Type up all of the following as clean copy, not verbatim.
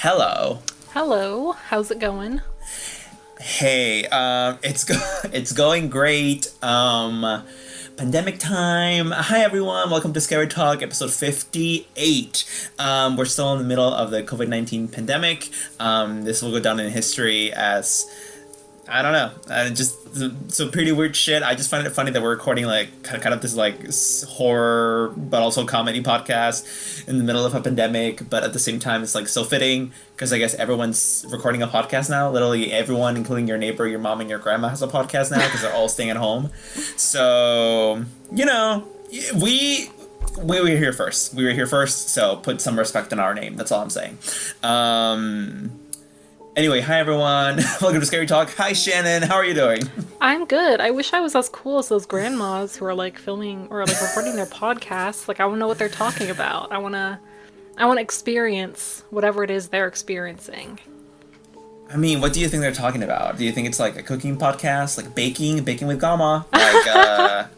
Hello. Hello, how's it going? Hey, it's going great. Pandemic time. Hi everyone. Welcome to Scary Talk, episode 58. We're still in the middle of the COVID-19 pandemic. This will go down in history as I don't know. Just some pretty weird shit. I just find it funny that we're recording like kind of this like horror but also comedy podcast in the middle of a pandemic, but at the same time it's like so fitting because I guess everyone's recording a podcast now. Literally everyone, including your neighbor, your mom, and your grandma, has a podcast now because they're all staying at home. So we were here first. We were here first, so put some respect in our name. That's all I'm saying. Anyway, hi everyone. Welcome to Scary Talk. Hi Shannon, how are you doing? I'm good. I wish I was as cool as those grandmas who are like filming or like recording their podcasts. Like I want to know what they're talking about. I want to experience whatever it is they're experiencing. I mean, what do you think they're talking about? Do you think it's like a cooking podcast, like baking with grandma? Like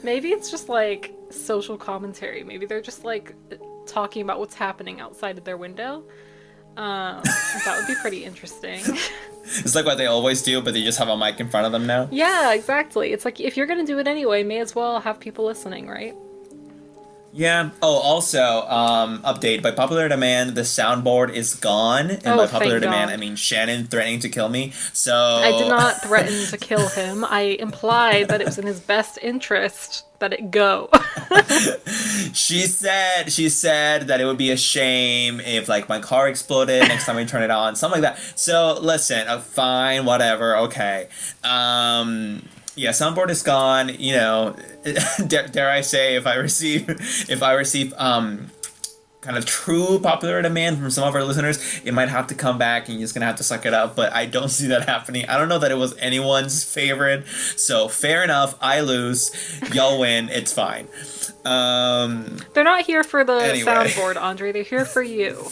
Maybe it's just like social commentary. Maybe they're just like talking about what's happening outside of their window. That would be pretty interesting. It's like what they always do, but they just have a mic in front of them now. Yeah, exactly. It's like if you're gonna do it anyway, may as well have people listening, right? Yeah. Oh, also, update. By popular demand, the soundboard is gone. And by popular demand, I mean Shannon threatening to kill me. So I did not threaten to kill him. I implied that it was in his best interest that it go. She said that it would be a shame if like my car exploded next time we turn it on, something like that. So listen, fine, whatever, okay. Yeah, soundboard is gone. You know, dare I say, if I receive kind of true popular demand from some of our listeners, it might have to come back and you're just gonna have to suck it up. But I don't see that happening. I don't know that it was anyone's favorite. So fair enough. I lose. Y'all win. It's fine. They're not here for the soundboard, Andre. They're here for you.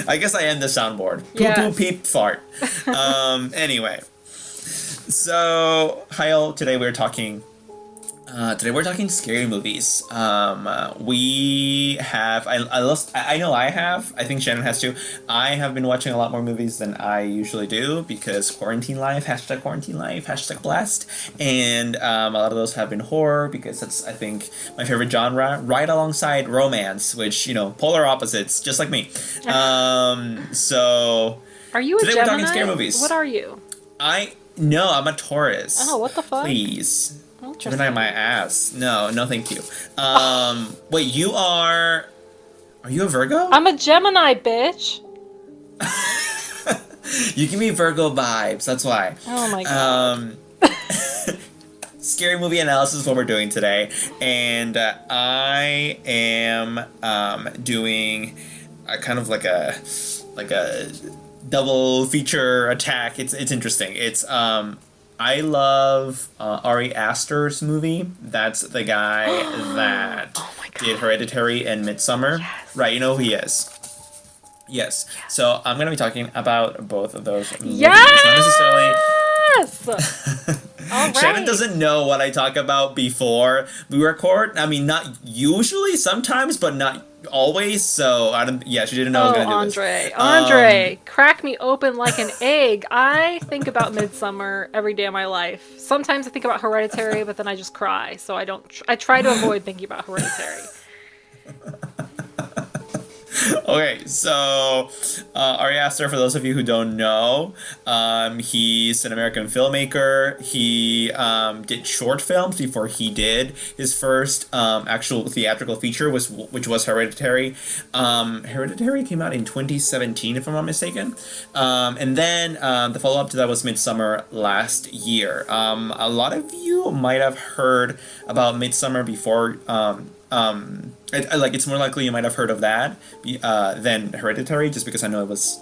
I guess I am the soundboard. Yes. Poo poo peep fart. Anyway. So, hi all. Today we're talking scary movies. We have, I know I have, I think Shannon has too. I have been watching a lot more movies than I usually do because quarantine life, hashtag blessed. And a lot of those have been horror because that's, I think, my favorite genre, right alongside romance, which, polar opposites, just like me. So, are you a today Gemini? We're talking scary movies. What are you? No, I'm a Taurus. Oh, what the fuck? Please. Gemini my ass. No, thank you. Wait, are you a Virgo? I'm a Gemini, bitch. You give me Virgo vibes, that's why. Oh my god. Scary movie analysis is what we're doing today. And I am doing a kind of like a double feature attack. It's interesting. It's I love Ari Aster's movie. That's the guy that did Hereditary and Midsommar. Yes. Right, you know who he is. Yes. So I'm going to be talking about both of those movies. Yes! Not necessarily... All right. Shannon doesn't know what I talk about before we record. I mean, not usually, sometimes, but not always. So she didn't know I was gonna do this. Andre, crack me open like an egg. I think about Midsummer every day of my life. Sometimes I think about Hereditary, but then I just cry. So I try to avoid thinking about Hereditary. Okay, so Ari Aster, for those of you who don't know, he's an American filmmaker. He did short films before he did his first actual theatrical feature, which was Hereditary. Hereditary came out in 2017, if I'm not mistaken. And then the follow-up to that was Midsummer last year. A lot of you might have heard about Midsummer before. It's more likely you might have heard of that than Hereditary, just because I know it was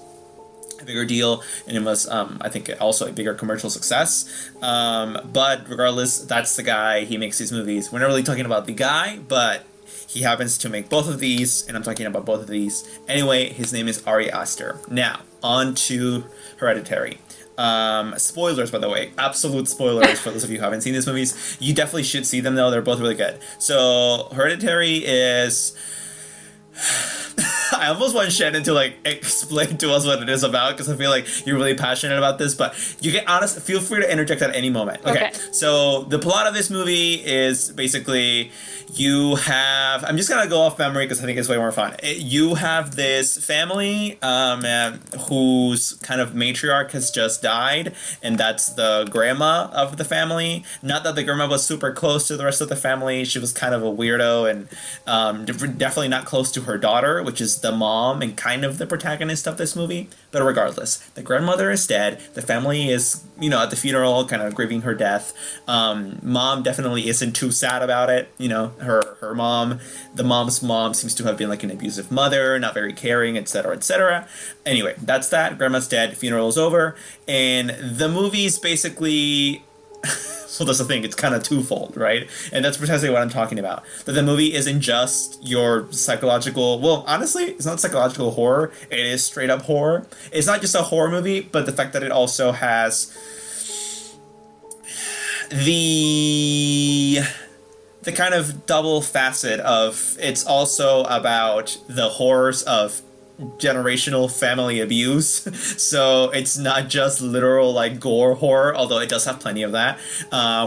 a bigger deal and it was, I think, also a bigger commercial success. But regardless, that's the guy. He makes these movies. We're not really talking about the guy, but he happens to make both of these, and I'm talking about both of these. Anyway, his name is Ari Aster. Now, on to Hereditary. Spoilers, by the way. Absolute spoilers for those of you who haven't seen these movies. You definitely should see them, though. They're both really good. So, Hereditary is... I almost want Shannon to like explain to us what it is about because I feel like you're really passionate about this. But you can honest, feel free to interject at any moment. Okay. So the plot of this movie is basically you have. I'm just gonna go off memory because I think it's way more fun. You have this family whose kind of matriarch has just died, and that's the grandma of the family. Not that the grandma was super close to the rest of the family. She was kind of a weirdo and definitely not close to her daughter, which is the mom and kind of the protagonist of this movie. But regardless, the grandmother is dead. The family is, at the funeral, kind of grieving her death. Mom definitely isn't too sad about it. Her mom, the mom's mom seems to have been like an abusive mother, not very caring, etc., etc. Anyway, that's that. Grandma's dead. Funeral is over. And the movie's basically... So that's the thing, it's kind of twofold, right? And that's precisely what I'm talking about. That the movie isn't just your psychological... Well, honestly, it's not psychological horror. It is straight up horror. It's not just a horror movie, but the fact that it also has the kind of double facet of it's also about the horrors of generational family abuse. So it's not just literal like gore horror, although it does have plenty of that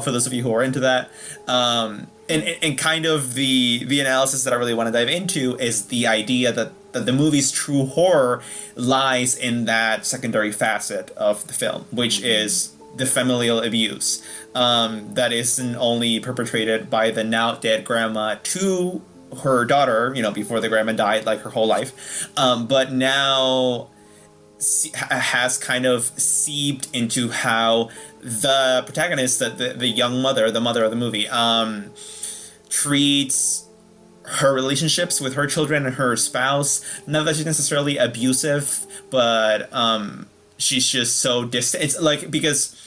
for those of you who are into that. And kind of the analysis that I really want to dive into is the idea that the movie's true horror lies in that secondary facet of the film, which is the familial abuse that isn't only perpetrated by the now dead grandma to her daughter, before the grandma died, like her whole life, but now has kind of seeped into how the protagonist, the young mother, the mother of the movie, treats her relationships with her children and her spouse. Not that she's necessarily abusive, but she's just so distant. It's like, because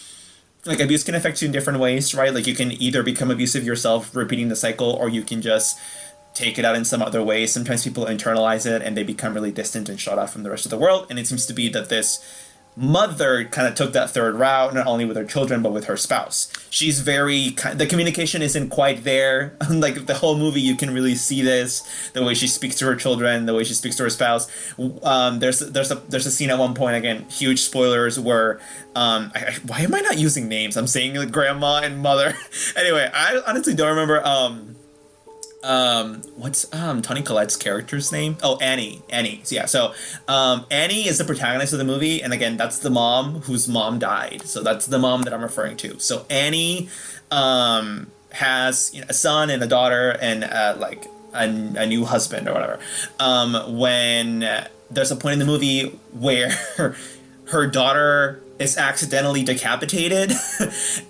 like abuse can affect you in different ways, right? Like you can either become abusive yourself, repeating the cycle, or you can just take it out in some other way. Sometimes people internalize it and they become really distant and shut off from the rest of the world. And it seems to be that this mother kind of took that third route, not only with her children, but with her spouse. She's the communication isn't quite there. Like the whole movie, you can really see this, the way she speaks to her children, the way she speaks to her spouse. There's a scene at one point, again, huge spoilers, where why am I not using names? I'm saying like grandma and mother. Anyway, I honestly don't remember what's Toni Collette's character's name? Oh, Annie. Yeah, so Annie is the protagonist of the movie, and again, that's the mom whose mom died. So that's the mom that I'm referring to. So Annie has a son and a daughter and like a new husband or whatever. When there's a point in the movie where her daughter is accidentally decapitated,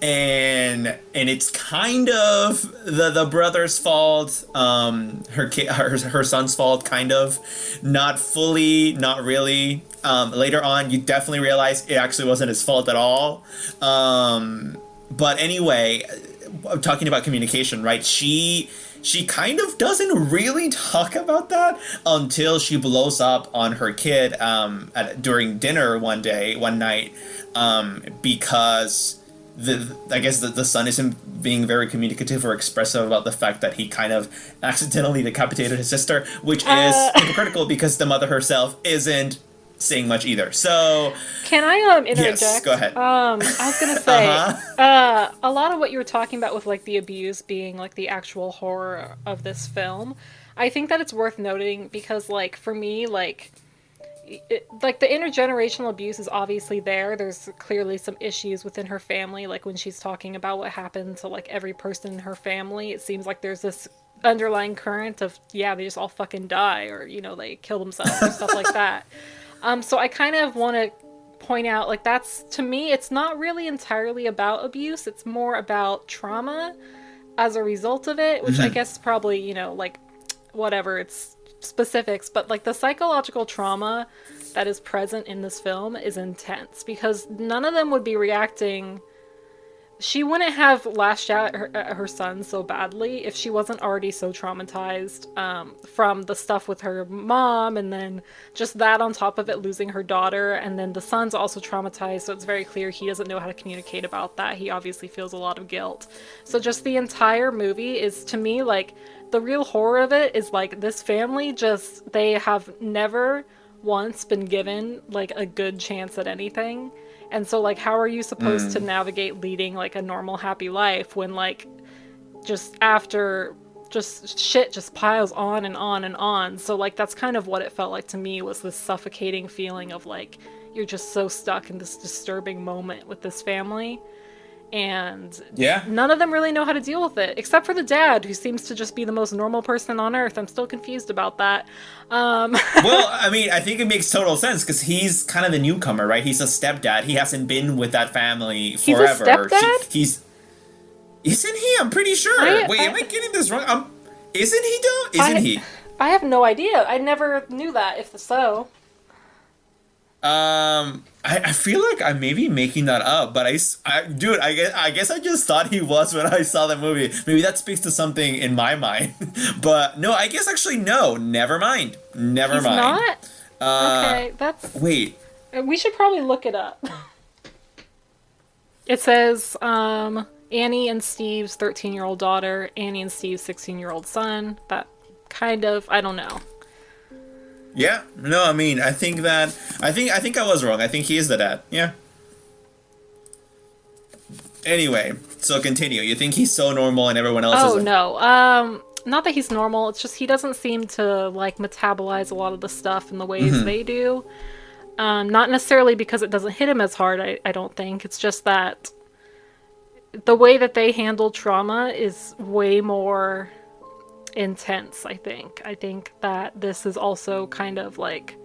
and it's kind of the brother's fault, her son's fault, kind of, not fully, not really. Later on, you definitely realize it actually wasn't his fault at all. But anyway, I'm talking about communication, right? She kind of doesn't really talk about that until she blows up on her kid during dinner one night, because I guess the son isn't being very communicative or expressive about the fact that he kind of accidentally decapitated his sister, which is hypocritical because the mother herself isn't saying much either. So can I interject? Yes, go ahead. I was gonna say a lot of what you were talking about with like the abuse being like the actual horror of this film, I think that it's worth noting because like for me like like the intergenerational abuse is obviously there. There's clearly some issues within her family, like when she's talking about what happened to like every person in her family, it seems like there's this underlying current of they just all fucking die, or they kill themselves or stuff like that. So I kind of want to point out, like, that's, to me, it's not really entirely about abuse. It's more about trauma as a result of it, which I guess probably, like, whatever, it's specifics. But, like, the psychological trauma that is present in this film is intense because none of them would be reacting she wouldn't have lashed out at her son so badly if she wasn't already so traumatized from the stuff with her mom, and then just that on top of it, losing her daughter, and then the son's also traumatized, so it's very clear he doesn't know how to communicate about that. He obviously feels a lot of guilt. So just the entire movie is, to me, like, the real horror of it is like this family just, they have never once been given like a good chance at anything. And so, like, how are you supposed to navigate leading, like, a normal, happy life when, like, just after, just shit just piles on and on and on? So, like, that's kind of what it felt like to me, was this suffocating feeling of, like, you're just so stuck in this disturbing moment with this family. And Yeah. none of them really know how to deal with it, except for the dad, who seems to just be the most normal person on earth. I'm still confused about that. Well, I mean, I think it makes total sense because he's kind of the newcomer, right? He's a stepdad. He hasn't been with that family forever. He's a stepdad? He's isn't he? I'm pretty sure. Wait, am I getting this wrong? Isn't he though? He? I have no idea. I never knew that, if so. I feel like I may be making that up, but dude, I guess I just thought he was when I saw the movie. Maybe that speaks to something in my mind. But no, I guess actually no. Never mind. Never mind. He's not? Okay, that's... Wait. We should probably look it up. It says, Annie and Steve's 13-year-old daughter, Annie and Steve's 16-year-old son. That kind of... I don't know. Yeah, no, I mean, I think I was wrong. I think he is the dad. Yeah. Anyway, so continue. You think he's so normal and everyone else isn't? No. Not that he's normal. It's just he doesn't seem to, like, metabolize a lot of the stuff in the ways they do. Not necessarily because it doesn't hit him as hard, I don't think. It's just that the way that they handle trauma is way more intense. I think that this is also kind of like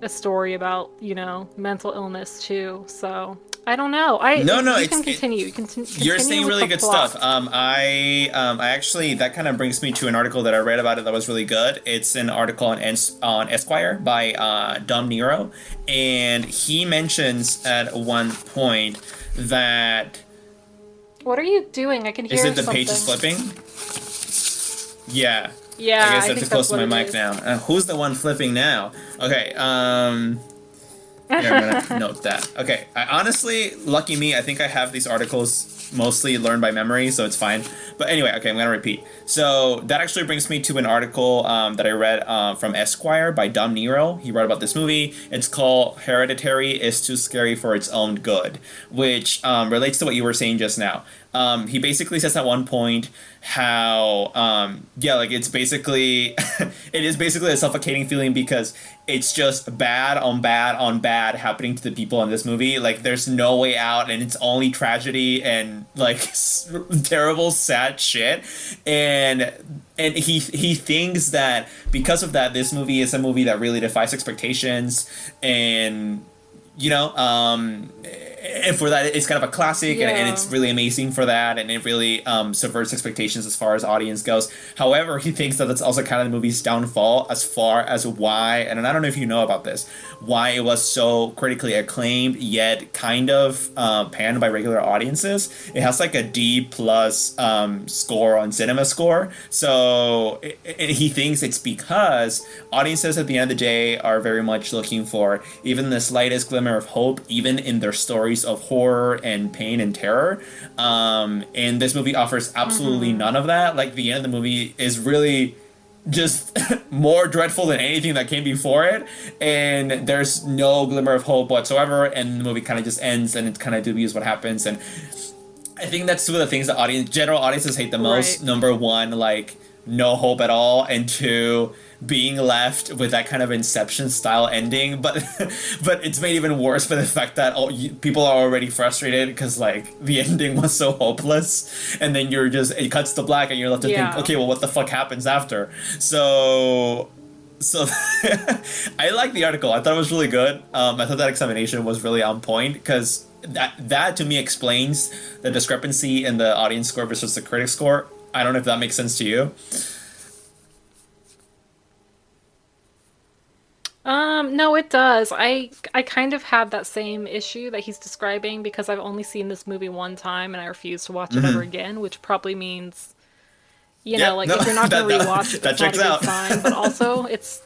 a story about, you know, mental illness too. So I don't know. You can continue. You're saying really good stuff. I actually, that kind of brings me to an article that I read about it that was really good. It's an article on Esquire by Dom Nero, and he mentions at one point that... What are you doing? I can hear something. Is it the page is flipping? Yeah. Yeah, I guess I have to close to my mic now. Who's the one flipping now? Okay, here, I'm gonna note that. Okay, honestly, lucky me, I think I have these articles mostly learned by memory, so it's fine. But anyway, okay, I'm gonna repeat. So that actually brings me to an article that I read from Esquire by Dom Nero. He wrote about this movie. It's called Hereditary is Too Scary for Its Own Good, which relates to what you were saying just now. He basically says at one point how, like it's basically, it is basically a suffocating feeling because it's just bad on bad on bad happening to the people in this movie. Like there's no way out and it's only tragedy and like terrible, sad shit. And he thinks that because of that, this movie is a movie that really defies expectations and, you know, and for that, it's kind of a classic, and it's really amazing for that, and it really subverts expectations as far as audience goes. However, he thinks that that's also kind of the movie's downfall as far as why, and I don't know if you know about this, why it was so critically acclaimed, yet kind of panned by regular audiences. It has like a D+ score on Cinema Score, so he thinks it's because audiences at the end of the day are very much looking for even the slightest glimmer of hope, even in their stories of horror and pain and terror. And this movie offers absolutely none of that. Like the end of the movie is really just more dreadful than anything that came before it, and there's no glimmer of hope whatsoever, and the movie kind of just ends, and it's kind of dubious what happens. And I think that's two of the things that general audiences hate the most. Right. Number one, like no hope at all, and two, being left with that kind of Inception style ending, but it's made even worse by the fact that people are already frustrated because like the ending was so hopeless, and then it cuts to black and you're left to think, okay, well, what the fuck happens after? So I like the article. I thought it was really good. I thought that examination was really on point because that to me explains the discrepancy in the audience score versus the critic score. I don't know if that makes sense to you. No, it does. I kind of have that same issue that he's describing because I've only seen this movie one time and I refuse to watch it ever again, which probably means, Yep, like no, if you're not going to rewatch it, that it's not checks a good out. sign, but also it's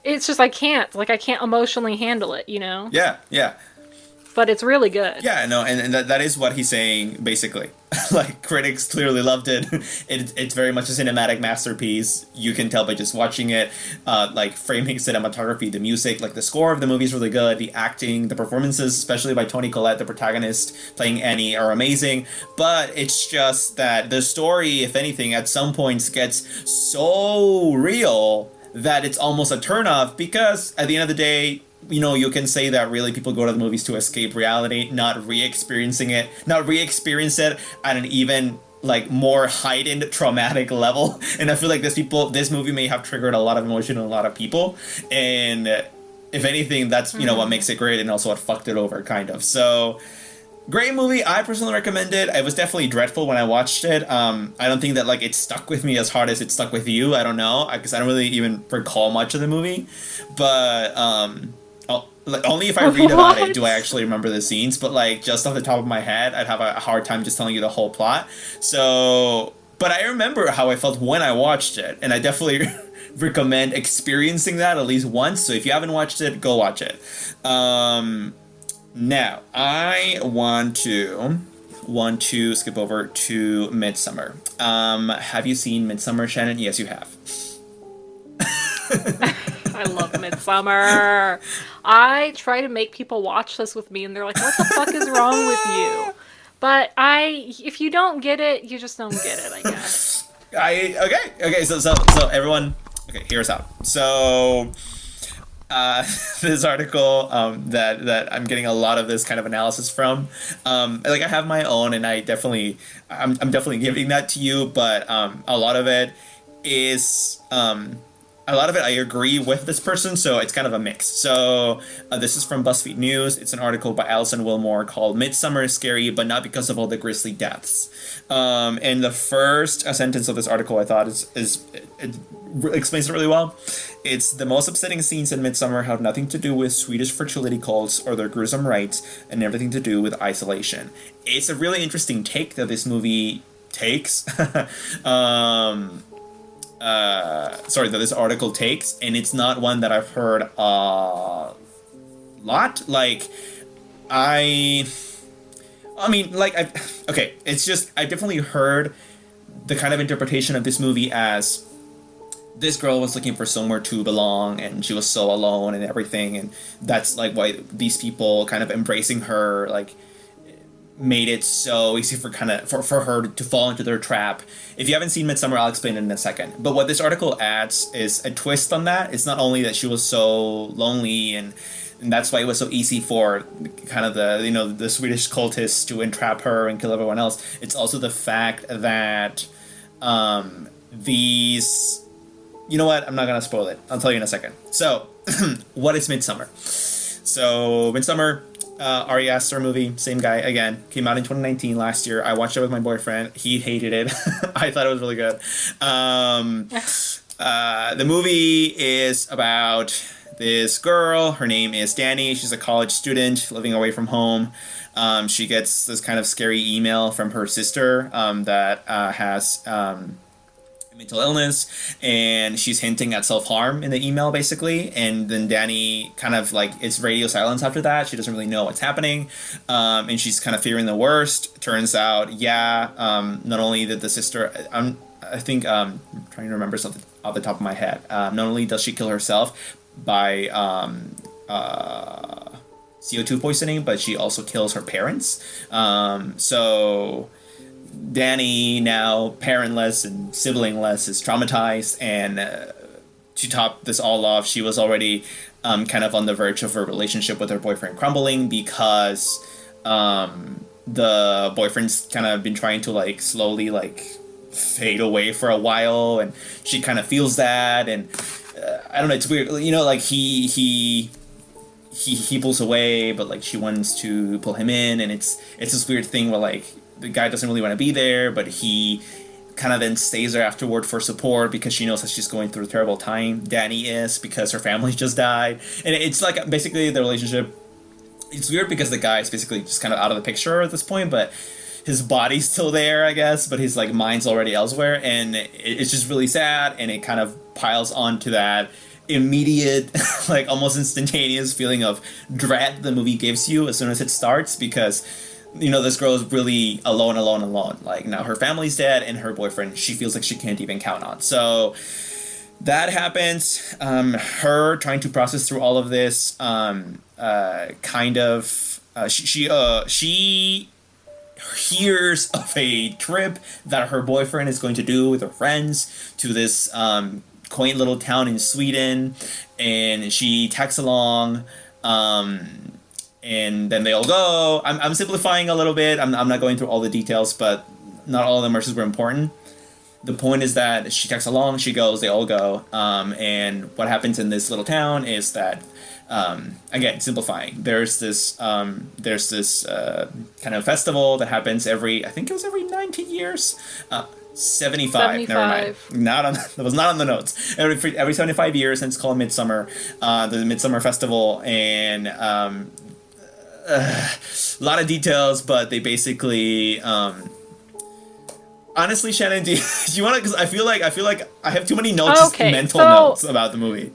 just I can't emotionally handle it, Yeah, yeah. But it's really good. Yeah, no, and that is what he's saying, basically. Like, critics clearly loved it. It's very much a cinematic masterpiece. You can tell by just watching it. Like, framing, cinematography, the music, like, the score of the movie is really good. The acting, the performances, especially by Toni Collette, the protagonist, playing Annie, are amazing. But it's just that the story, if anything, at some points gets so real that it's almost a turnoff because, at the end of the day, you can say that really people go to the movies to escape reality, not re-experience it at an even like more heightened traumatic level. And I feel like this movie may have triggered a lot of emotion in a lot of people. And if anything, that's, what makes it great and also what fucked it over, kind of. So, great movie. I personally recommend it. It was definitely dreadful when I watched it. I don't think that like it stuck with me as hard as it stuck with you. I don't know, because I don't really even recall much of the movie. But like, only if I read about it do I actually remember the scenes. But like just off the top of my head, I'd have a hard time just telling you the whole plot. So, but I remember how I felt when I watched it, and I definitely recommend experiencing that at least once. So if you haven't watched it, go watch it. Now, I want to skip over to Midsummer. Have you seen Midsummer, Shannon? Yes, you have. I love Midsummer. I try to make people watch this with me and they're like, "What the fuck is wrong with you?" But if you don't get it, you just don't get it, I guess. Okay. So everyone, okay, hear us out. So, this article that I'm getting a lot of this kind of analysis from. Like I have my own, and I'm definitely giving that to you. But a lot of it is I agree with this person, so it's kind of a mix. So this is from BuzzFeed News. It's an article by Alison Wilmore called "Midsummer is Scary, but not because of all the grisly deaths." And the first sentence of this article I thought it explains it really well. It's the most upsetting scenes in Midsummer have nothing to do with Swedish fertility cults or their gruesome rites, and everything to do with isolation. It's a really interesting take that this movie takes. That this article takes, and it's not one that I've heard a lot. Like, I mean, like, it's just, I definitely heard the kind of interpretation of this movie as this girl was looking for somewhere to belong, and she was so alone and everything, and that's, like, why these people kind of embracing her, like, made it so easy for her to fall into their trap. If you haven't seen Midsummer, I'll explain it in a second. But what this article adds is a twist on that. It's not only that she was so lonely and that's why it was so easy for kind of the Swedish cultists to entrap her and kill everyone else. It's also the fact that these... You know what? I'm not going to spoil it. I'll tell you in a second. So, what is Midsummer? So, Midsummer... Ari Aster movie, same guy again, came out in 2019 last year. I watched it with my boyfriend. He hated it. I thought it was really good. The movie is about this girl. Her name is Danny. She's a college student living away from home. She gets this kind of scary email from her sister that has mental illness, and she's hinting at self-harm in the email, basically. And then Danny kind of like, it's radio silence after that. She doesn't really know what's happening, and she's kind of fearing the worst. Turns out, not only did the sister, I'm trying to remember something off the top of my head. Not only does she kill herself by CO2 poisoning, but she also kills her parents. So Danny, now parentless and siblingless, is traumatized, and to top this all off, she was already kind of on the verge of her relationship with her boyfriend crumbling because the boyfriend's kind of been trying to like slowly like fade away for a while, and she kind of feels that, and I don't know, it's weird, like he pulls away, but like she wants to pull him in, and it's this weird thing where like the guy doesn't really want to be there, but he kind of then stays there afterward for support because she knows that she's going through a terrible time. Danny is, because her family just died. And it's like basically the relationship. It's weird because the guy is basically just kind of out of the picture at this point, but his body's still there, I guess, but his like mind's already elsewhere, and it's just really sad, and it kind of piles onto that immediate, like almost instantaneous feeling of dread the movie gives you as soon as it starts, because this girl is really alone. Like, now her family's dead, and her boyfriend, she feels like she can't even count on. So that happens. Her trying to process through all of this, she hears of a trip that her boyfriend is going to do with her friends to this quaint little town in Sweden, and she tags along. And then they all go. I'm simplifying a little bit. I'm not going through all the details, but not all of them are super important. The point is that she tags along, she goes, they all go. And what happens in this little town is that, again, simplifying, there's this kind of festival that happens every 90 years. 75. Never mind. That was not on the notes. Every 75 years, and it's called Midsummer, the Midsummer Festival, and a lot of details, but they basically, honestly, Shannon, do you want to? Because I feel like I have too many notes, mental notes about the movie.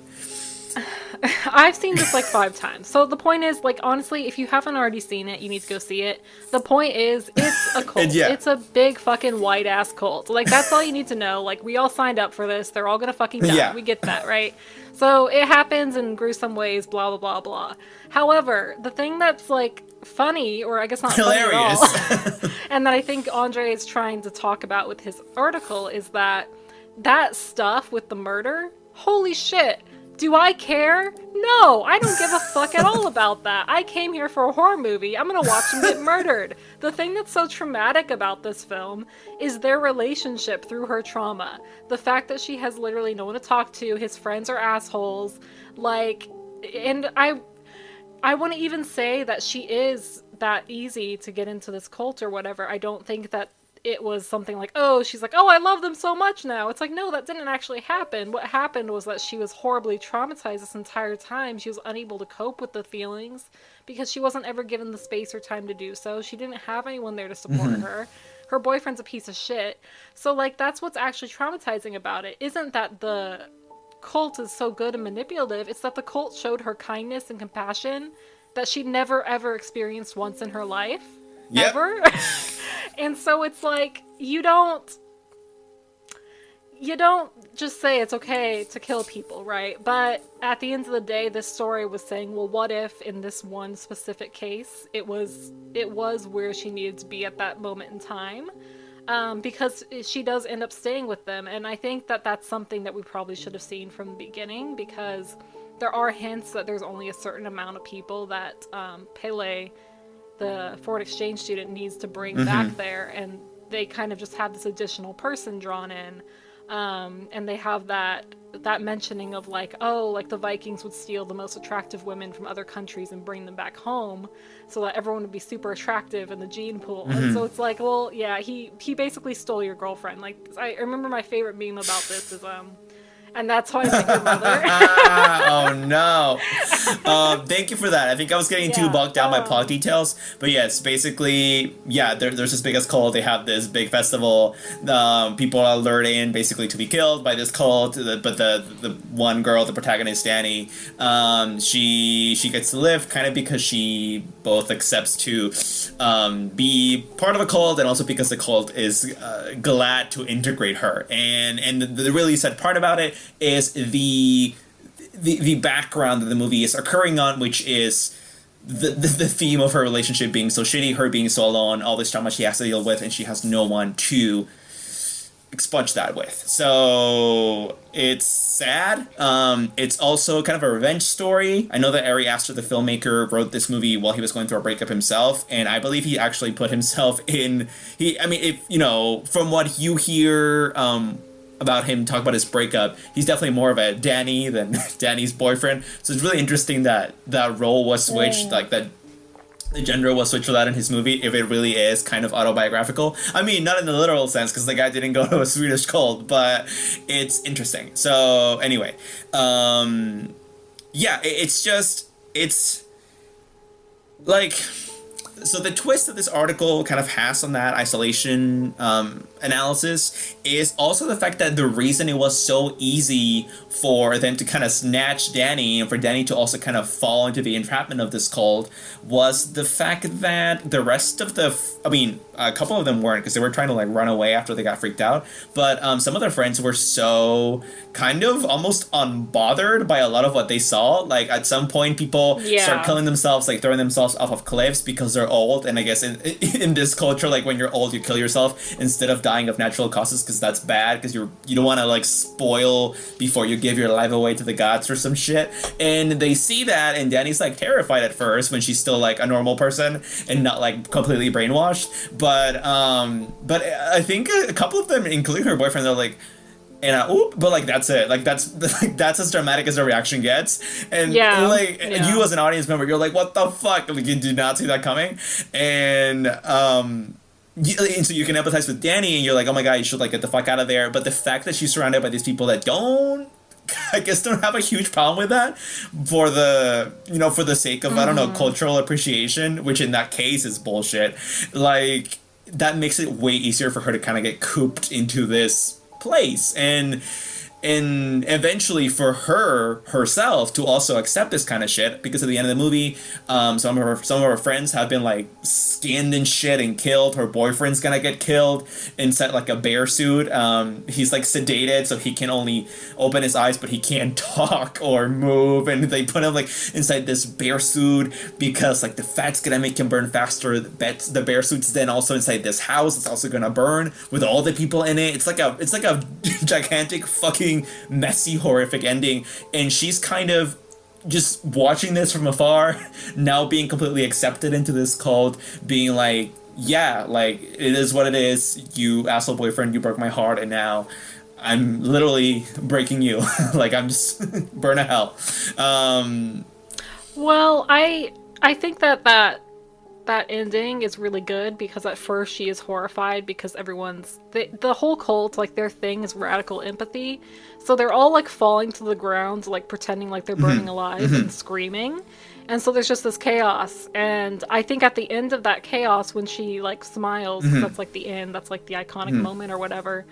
I've seen this like 5 times. So the point is, like, honestly, if you haven't already seen it, you need to go see it. The point is, it's a cult. Yeah. It's a big fucking white ass cult. Like, that's all you need to know. Like, we all signed up for this. They're all gonna fucking die. Yeah. We get that, right? So it happens in gruesome ways, blah, blah, blah, blah. However, the thing that's, like, funny, or I guess not hilarious, funny at all, and that I think Andre is trying to talk about with his article, is that stuff with the murder, holy shit. Do I care? No, I don't give a fuck at all about that. I came here for a horror movie. I'm gonna watch them get murdered. The thing that's so traumatic about this film is their relationship through her trauma. The fact that she has literally no one to talk to, his friends are assholes, like, and I wouldn't even say that she is that easy to get into this cult or whatever. I don't think that it was something like, oh, she's like, oh, I love them so much now. It's like, no, that didn't actually happen. What happened was that she was horribly traumatized this entire time. She was unable to cope with the feelings because she wasn't ever given the space or time to do so. She didn't have anyone there to support her. Her boyfriend's a piece of shit. So, like, that's what's actually traumatizing about it. Isn't that the cult is so good and manipulative. It's that the cult showed her kindness and compassion that she never, ever experienced once in her life. Yep. Ever. And so it's like, you don't just say it's okay to kill people, right? But at the end of the day, this story was saying, well, what if in this one specific case, it was where she needed to be at that moment in time? Because she does end up staying with them. And I think that that's something that we probably should have seen from the beginning, because there are hints that there's only a certain amount of people that Pele, the foreign exchange student, needs to bring back there, and they kind of just have this additional person drawn in, and they have that mentioning of like, oh, like the Vikings would steal the most attractive women from other countries and bring them back home so that everyone would be super attractive in the gene pool. And so it's like, well, yeah, he basically stole your girlfriend. Like, I remember my favorite meme about this is and that's how I met your mother. Oh no. Thank you for that. I think I was getting too bogged down by plot details. But yes, basically, there's this big ass cult. They have this big festival. People are lured in basically to be killed by this cult. But the one girl, the protagonist, Danny, she gets to live kind of because she both accepts to be part of a cult, and also because the cult is glad to integrate her. And the really sad part about it is the background that the movie is occurring on, which is the theme of her relationship being so shitty, her being so alone, all this trauma she has to deal with, and she has no one to expunge that with. So it's sad. It's also kind of a revenge story. I know that Ari Aster, the filmmaker, wrote this movie while he was going through a breakup himself, and I believe he actually put himself in. From what you hear about him talk about his breakup, he's definitely more of a Danny than Danny's boyfriend. So it's really interesting that that role was switched, like that the gender was switched for that in his movie if it really is kind of autobiographical. I mean, not in the literal sense because the guy didn't go to a Swedish cult, but it's interesting. So anyway, yeah, it's just it's like so the twist that this article kind of has on that isolation analysis is also the fact that the reason it was so easy for them to kind of snatch Danny and for Danny to also kind of fall into the entrapment of this cult was the fact that the rest of I mean, a couple of them weren't because they were trying to like run away after they got freaked out, but some of their friends were so kind of almost unbothered by a lot of what they saw. Like at some point people start killing themselves, like throwing themselves off of cliffs because they're old, and I guess in this culture, like when you're old you kill yourself instead of dying of natural causes because that's bad because you don't want to like spoil before you give your life away to the gods or some shit. And they see that, and Danny's like terrified at first when she's still like a normal person and not like completely brainwashed, but I think a couple of them, including her boyfriend, they're like, but like that's it, like that's as dramatic as the reaction gets, and you as an audience member, you're like, what the fuck, like you did not see that coming, and so you can empathize with Danny and you're like, oh my god, you should like get the fuck out of there. But the fact that she's surrounded by these people that don't have a huge problem with that for the sake of I don't know, cultural appreciation, which in that case is bullshit, like that makes it way easier for her to kind of get cooped into this place and eventually for herself to also accept this kind of shit, because at the end of the movie some of her friends have been like skinned and shit and killed. Her boyfriend's gonna get killed inside like a bear suit. He's like sedated so he can only open his eyes but he can't talk or move, and they put him like inside this bear suit because like the fat's gonna make him burn faster. The bear suit's then also inside this house. It's also gonna burn with all the people in it. It's like a gigantic fucking messy horrific ending, and she's kind of just watching this from afar, now being completely accepted into this cult, being like, yeah, like it is what it is, you asshole boyfriend, you broke my heart, and now I'm literally breaking you. Like I'm just burn to hell. Well, I think that ending is really good because at first she is horrified because the whole cult, like their thing is radical empathy, so they're all like falling to the ground, like pretending like they're burning alive and screaming, and so there's just this chaos. And I think at the end of that chaos, when she like smiles, that's like the end, that's like the iconic moment or whatever,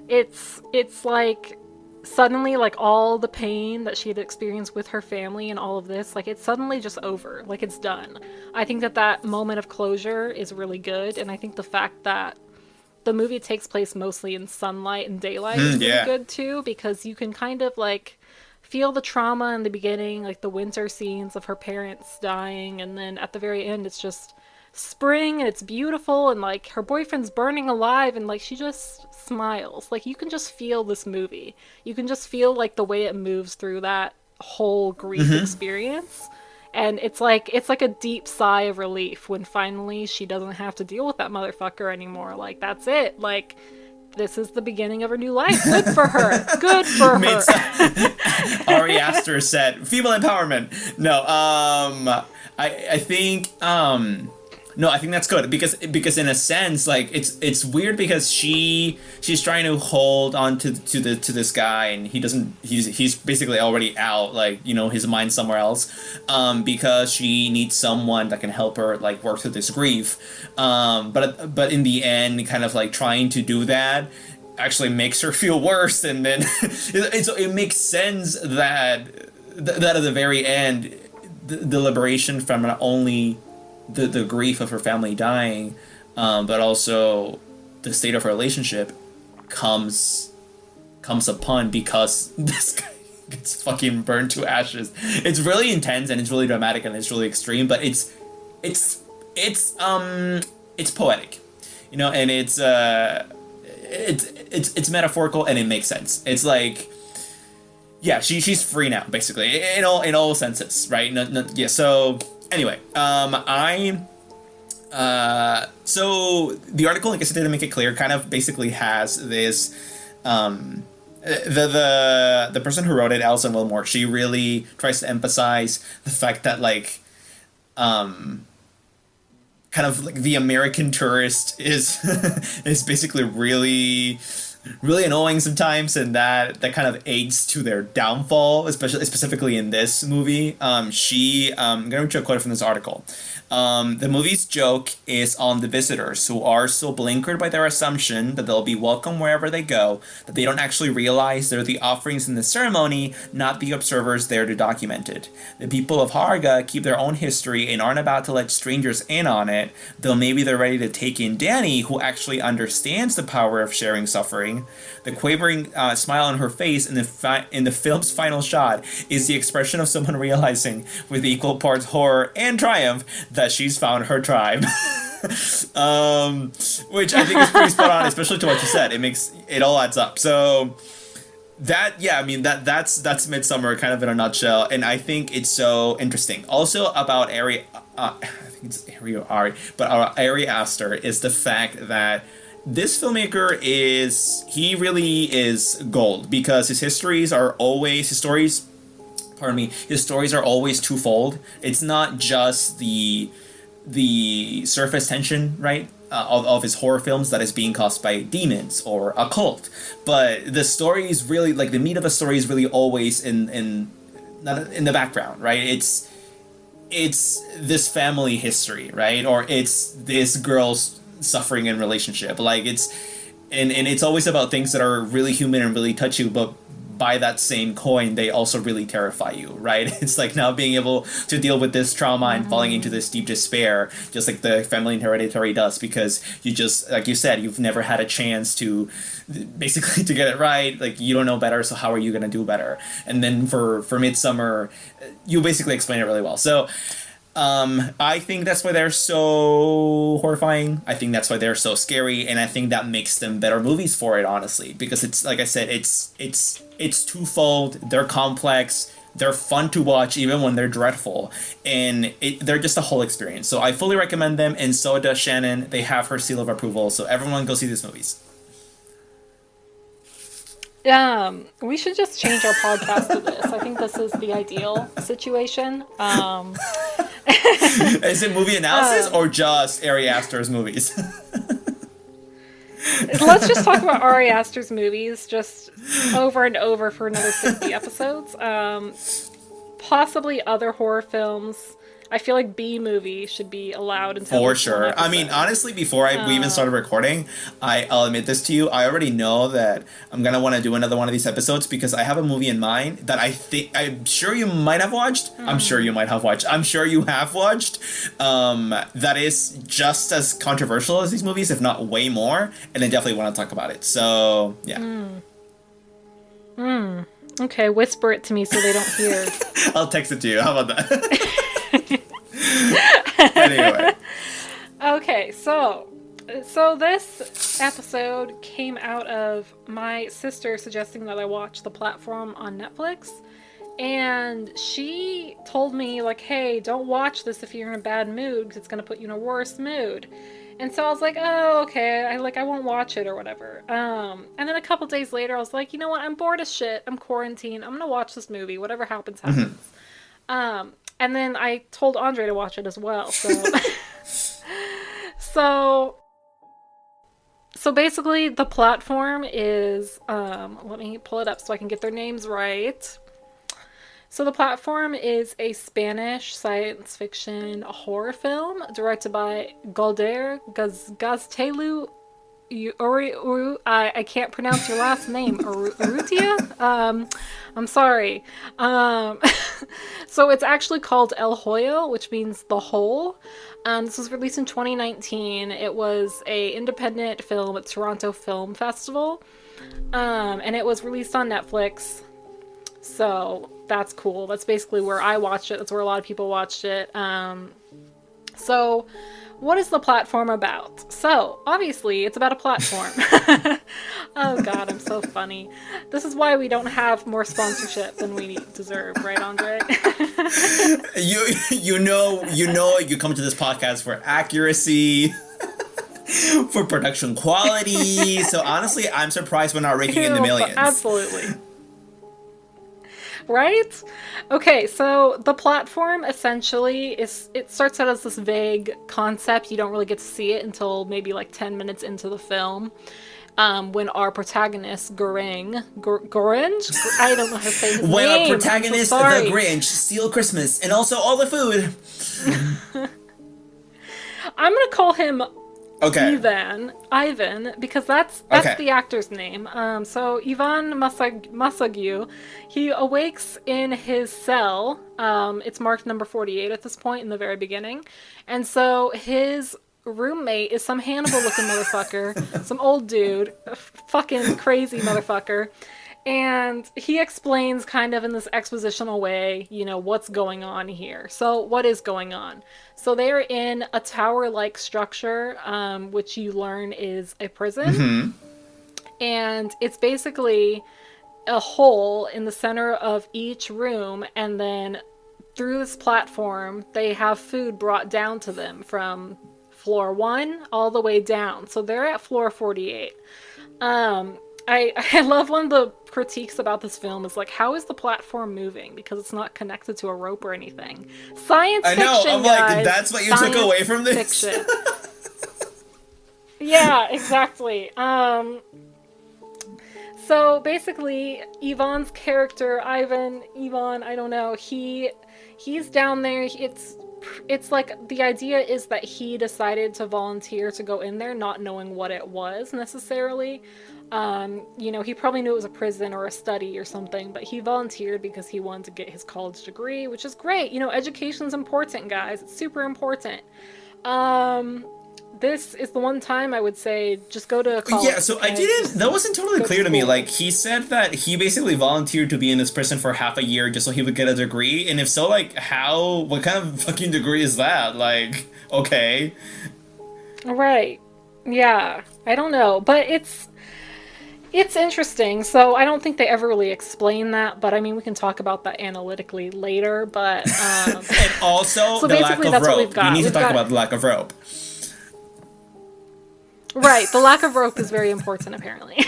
it's like suddenly like all the pain that she had experienced with her family and all of this, like it's suddenly just over, like it's done. I think that moment of closure is really good, and I think the fact that the movie takes place mostly in sunlight and daylight is really good too, because you can kind of like feel the trauma in the beginning, like the winter scenes of her parents dying, and then at the very end it's just spring and it's beautiful, and like her boyfriend's burning alive, and like she just smiles. Like you can just feel this movie, you can just feel like the way it moves through that whole grief experience, and it's like a deep sigh of relief when finally she doesn't have to deal with that motherfucker anymore. Like that's it, like this is the beginning of her new life. Good for her. Good for her. Ari Aster said female empowerment. No, I think no, I think that's good because in a sense, like it's weird because she's trying to hold on to this guy, and he's basically already out, like, you know, his mind's somewhere else, because she needs someone that can help her like work through this grief, but in the end, kind of like trying to do that actually makes her feel worse, and then it makes sense that at the very end, the liberation from not only the grief of her family dying, but also the state of her relationship comes upon because this guy gets fucking burned to ashes. It's really intense and it's really dramatic and it's really extreme, but it's poetic, you know, and it's metaphorical and it makes sense. It's like, yeah, she's free now, basically, in all senses, right? Yeah. So anyway, so the article, like I said, didn't make it clear, kind of basically has this, the person who wrote it, Alison Wilmore, she really tries to emphasize the fact that, like, kind of like the American tourist is is basically really annoying sometimes, and that kind of aids to their downfall, especially specifically in this movie. I'm gonna read you a quote from this article. The movie's joke is on the visitors who are so blinkered by their assumption that they'll be welcome wherever they go that they don't actually realize they're the offerings in the ceremony, not the observers there to document it. The people of Harga keep their own history and aren't about to let strangers in on it, though maybe they're ready to take in Danny, who actually understands the power of sharing suffering. The quavering smile on her face in the film's final shot is the expression of someone realizing, with equal parts horror and triumph, that she's found her tribe. Which I think is pretty spot on, especially to what you said. It all adds up. So that's Midsummer kind of in a nutshell, and I think it's so interesting. Also about Ari, I think it's Ari or Ari, but Ari Aster is the fact that this filmmaker really is gold, because his stories are always twofold. It's not just the surface tension, right, of his horror films that is being caused by demons or a cult, but the story is really, like, the meat of the story is really always in the background, right? It's this family history, right, or it's this girl's suffering in relationship, like it's always about things that are really human and really touch you, but by that same coin they also really terrify you, right? It's like now being able to deal with this trauma and falling into this deep despair, just like the family in Hereditary does, because you just, like you said, you've never had a chance to basically to get it right, like you don't know better, so how are you going to do better? And then for Midsummer, you basically explain it really well. So I think that's why they're so horrifying. I think that's why they're so scary, and I think that makes them better movies for it, honestly, because it's, like I said, it's twofold. They're complex. They're fun to watch even when they're dreadful, and they're just a whole experience. So I fully recommend them, and so does Shannon. They have her seal of approval. So everyone go see these movies. We should just change our podcast to this. I think this is the ideal situation. Is it movie analysis or just Ari Aster's movies? Let's just talk about Ari Aster's movies just over and over for another 50 episodes. Possibly other horror films. I feel like B-movie should be allowed until for sure. I mean, honestly, before we even started recording, I'll admit this to you. I already know that I'm gonna want to do another one of these episodes because I have a movie in mind that I'm sure you might have watched. I'm sure you have watched. That is just as controversial as these movies, if not way more. And I definitely want to talk about it. So yeah. Okay, whisper it to me so they don't hear. I'll text it to you. How about that? Anyway. Okay, so this episode came out of my sister suggesting that I watch The Platform on Netflix, and she told me, like, hey, don't watch this if you're in a bad mood because it's going to put you in a worse mood. And so I was like, oh, okay, I won't watch it or whatever. And then a couple days later I was like, you know what, I'm bored as shit, I'm quarantined, I'm going to watch this movie, whatever happens. And then I told Andre to watch it as well. So basically The Platform is, let me pull it up so I can get their names right. So The Platform is a Spanish science fiction horror film directed by Galder Gaztelu. I can't pronounce your last name. Urrutia? I'm sorry. So it's actually called El Hoyo, which means the hole. This was released in 2019. It was a independent film at Toronto Film Festival. And it was released on Netflix. So that's cool. That's basically where I watched it. That's where a lot of people watched it. So what is The Platform about? So, obviously, it's about a platform. Oh god, I'm so funny. This is why we don't have more sponsorship than we deserve, right, Andre? You know, you come to this podcast for accuracy, for production quality. So honestly, I'm surprised we're not raking in the millions. Absolutely. Right? Okay, so the platform essentially it starts out as this vague concept. You don't really get to see it until maybe like 10 minutes into the film. When our protagonist, Goringe? I don't know how to say his When name. our protagonist, I'm so the sorry. Grinch, steal Christmas and also all the food. I'm gonna call him Okay. Ivan, because that's Okay. the actor's name. So Ivan Masagyu, he awakes in his cell. It's marked number 48 at this point in the very beginning, and so his roommate is some Hannibal-looking motherfucker, some old dude, a fucking crazy motherfucker. And he explains kind of in this expositional way, what's going on here. So what is going on? So they're in a tower-like structure, which you learn is a prison. Mm-hmm. And it's basically a hole in the center of each room. And then through this platform, they have food brought down to them from floor 1 all the way down. So they're at floor 48. I love one of the critiques about this film is like, how is the platform moving? Because it's not connected to a rope or anything. Science fiction, I know, I'm guys. like, that's what you took away from this? Fiction. Yeah, exactly. So basically, Ivan's character, Ivan, I don't know, he's down there. It's like the idea is that he decided to volunteer to go in there not knowing what it was necessarily. He probably knew it was a prison or a study or something, but he volunteered because he wanted to get his college degree, which is great. Education's important, guys. It's super important. This is the one time I would say just go to college. Yeah, so that wasn't totally clear to me. Like, he said that he basically volunteered to be in this prison for half a year just so he would get a degree, and if so, like, what kind of fucking degree is that? Like, okay. Right. Yeah, I don't know, but it's interesting. So I don't think they ever really explain that, but I mean, we can talk about that analytically later, but... And also, so the lack of that's rope. What we've got. We need to talk about the lack of rope. Right, the lack of rope is very important, apparently.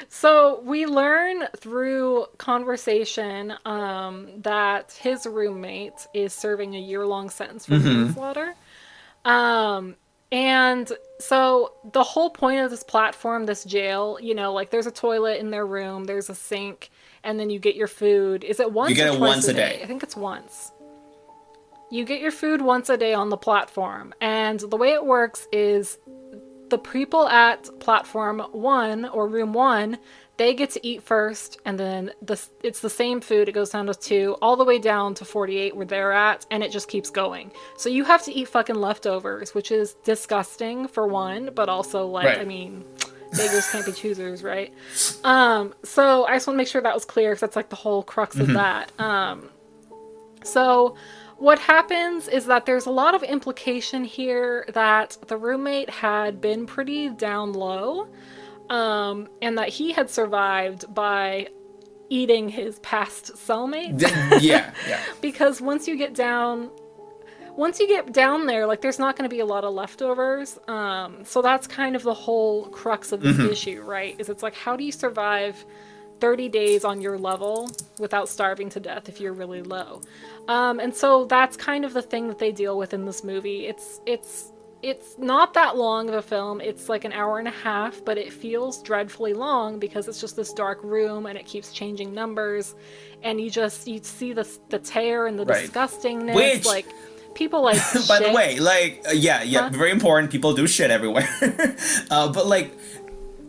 So we learn through conversation that his roommate is serving a year-long sentence for manslaughter. And so the whole point of this platform, this jail, like there's a toilet in their room, there's a sink, and then you get your food. Is it once you get or it twice once a day? I think it's once. You get your food once a day on the platform. And the way it works is the people at platform 1 or room 1, they get to eat first, and then it's the same food. It goes down to 2, all the way down to 48 where they're at, and it just keeps going. So you have to eat fucking leftovers, which is disgusting for one, but also like, right. I mean, beggars can't be choosers, right? So I just want to make sure that was clear, because that's like the whole crux of that. So what happens is that there's a lot of implication here that the roommate had been pretty down low, and that he had survived by eating his past cellmate. Yeah. Because once you get down there, like, there's not going to be a lot of leftovers. So that's kind of the whole crux of this issue, right? Is it's like, how do you survive 30 days on your level without starving to death if you're really low? And so that's kind of the thing that they deal with in this movie. It's not that long of a film. It's like an hour and a half, but it feels dreadfully long because it's just this dark room and it keeps changing numbers, and you see the tear and the disgustingness. Which, like, people like by shit. the way, like, very important. People do shit everywhere.